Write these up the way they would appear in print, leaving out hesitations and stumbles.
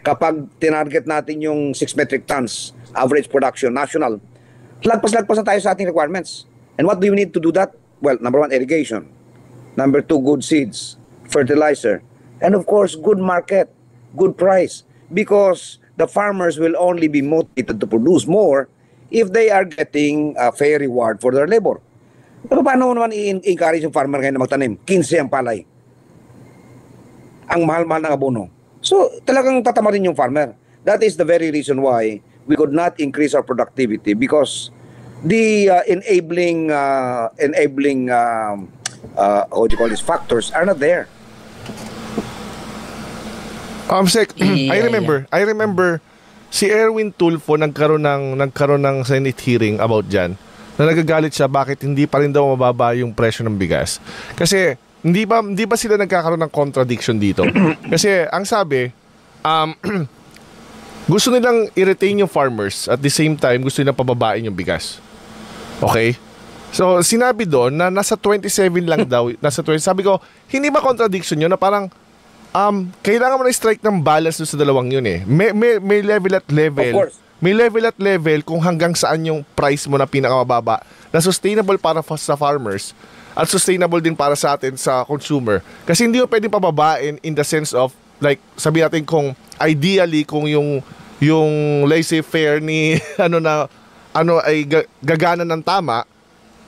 kapag tinarget natin yung 6 metric tons average production national, lagpas-lagpas na tayo sa ating requirements. And what do you need to do that? Well, number 1, irrigation. Number 2, good seeds, fertilizer. And of course, good market, good price. Because the farmers will only be motivated to produce more if they are getting a fair reward for their labor. Pero paano naman i-encourage yung farmer ngayon na magtanim? 15 ang palay. Ang mahal-mahal ng abono. So, talagang tatama rin yung farmer. That is the very reason why we could not increase our productivity because the enabling how do you call this, factors are not there. Sec, I remember si Erwin Tulfo nagkaroon ng Senate hearing about dyan na nagagalit siya bakit hindi pa rin daw mababa yung presyo ng bigas. Kasi hindi ba sila nagkakaroon ng contradiction dito? Kasi ang sabi, gusto nilang i-retain yung farmers at the same time gusto nilang pababain yung bigas. Okay? So, sinabi doon na nasa 27 lang daw, nasa 20. Sabi ko, hindi ba contradiction yun na parang kailangan mo na strike ng balance doon sa dalawang yun eh. May level at level. Of course. May level at level kung hanggang saan yung price mo na pinakamababa na sustainable para sa farmers at sustainable din para sa atin sa consumer. Kasi hindi mo pwedeng pababain in the sense of like sabi natin kung ideally kung yung laissez-faire ni ay gagana ng tama,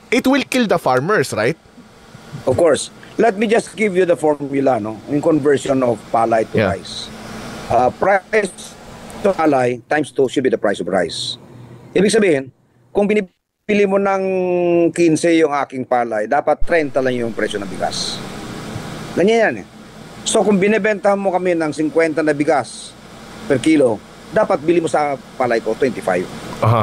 it will kill the farmers, right? Of course. Let me just give you the formula, no? In conversion of palay to rice. Price to palay times 2 should be the price of rice. Ibig sabihin, kung binibili mo ng 15 yung aking palay, dapat 30 lang yung presyo ng bigas. Ganyan yan eh. So kung binibenta mo kami ng 50 na bigas per kilo, dapat bili mo sa palay ko 25.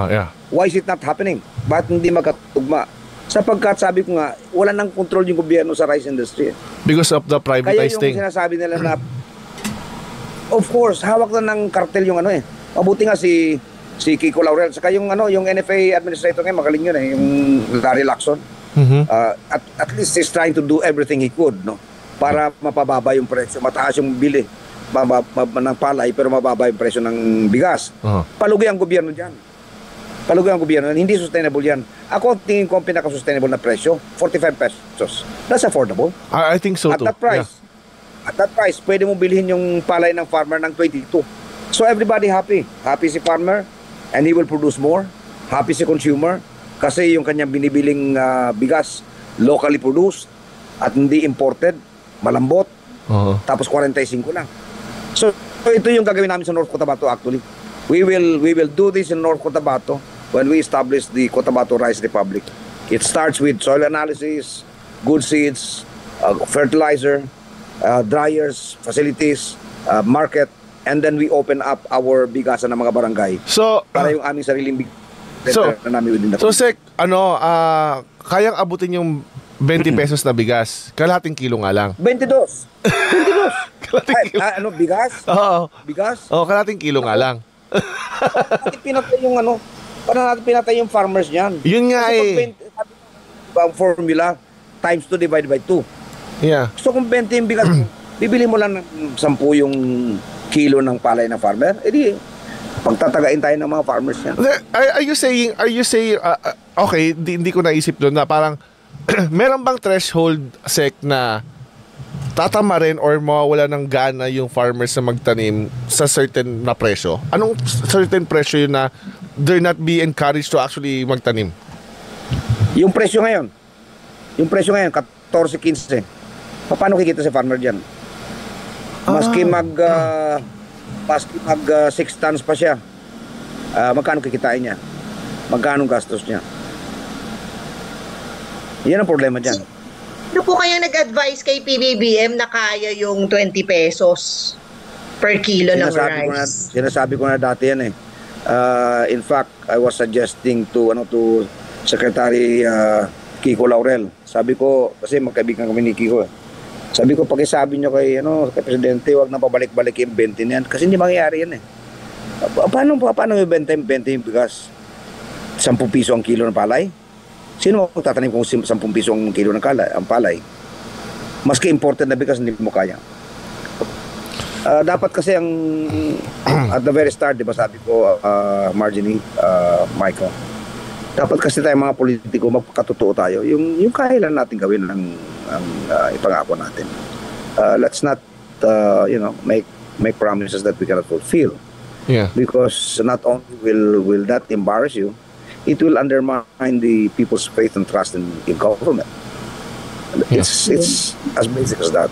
Yeah. Why is it not happening? Bakit hindi magkatugma? Sapagkat sabi ko nga, wala nang control yung gobyerno sa rice industry. Because of the privatized thing. Kaya yung sinasabi nila na, of course, hawak na ng kartel yung Mabuti nga si Kiko Laurel, saka yung yung NFA administrator ngayon, magaling yun yung Larry Lacson. At least he's trying to do everything he could, no? Para mapababa yung presyo, mataas yung bili ng palay, pero mababa yung presyo ng bigas. Palugi ang gobyerno dyan. Palugi ang gobyerno. Hindi sustainable yan. Ako, tingin ko ang pinaka-sustainable na presyo, 45 pesos. That's affordable. I think so too. At that price, pwede mo bilhin yung palay ng farmer ng 22. So everybody happy. Happy si farmer and he will produce more. Happy si consumer kasi yung kanyang binibiling bigas locally produced at hindi imported, malambot. Tapos 45 lang. So ito yung gagawin namin sa North Cotabato actually. We will do this in North Cotabato when we establish the Cotabato Rice Republic. It starts with soil analysis, good seeds, fertilizer, dryers, facilities, market, and then we open up our bigasan ng mga barangay. So, para yung aming sariling bigasan na namin within the Sec, kayang abutin yung 20 pesos na bigas. Kalahating kilo nga lang. 22. Kalahating kilo. Bigas? Oo. Bigas? Oo, kalahating kilo nga lang. Parang natin pinatay yung farmers niyan. Yun nga ang formula times 2 divided by 2. Yeah. So kung 20 yung bigas, bibili mo lang ng 10 yung kilo ng palay ng farmer, edi pagtatagain tayo ng mga farmers niyan. Are you saying okay, hindi ko naisip doon na parang meron bang threshold, Sec, na tatama rin or mawawala ng gana yung farmers na magtanim sa certain na presyo? Anong certain presyo yun na they're not be encouraged to actually magtanim? Yung presyo ngayon, 14-15. Paano kikita si farmer dyan? Maski mag 6 tons pa siya, magkano kikitain niya? Magkano gastos niya? Yan ang problema dyan. Ano po kaya nag-advise kay PBBM na kaya yung 20 pesos per kilo ng rice? Sinasabi ko na dati yan eh. In fact, I was suggesting to Secretary Kiko Laurel. Sabi ko, kasi magkaibigan kami ni Kiko eh. Sabi ko, pakisabi nyo kay Presidente, wag na pabalik-balik yung 20 niyan. Kasi hindi mangyayari yan eh. Paano yung 20 yung bigas? 10 piso ang kilo ng palay? Sino magtatanim kung 10 piso ang kilo ng palay? Maski imported na bigas, hindi mo kaya. Dapat kasi ang at the very start, di ba sabi ko, Marjorie, Michael, dapat kasi tayo mga politiko, magpakatotoo tayo. Yung kaya lang natin gawin ang ipangako natin. Let's not, make promises that we cannot fulfill. Yeah. Because not only will that embarrass you, it will undermine the people's faith and trust in government. It's as basic as that.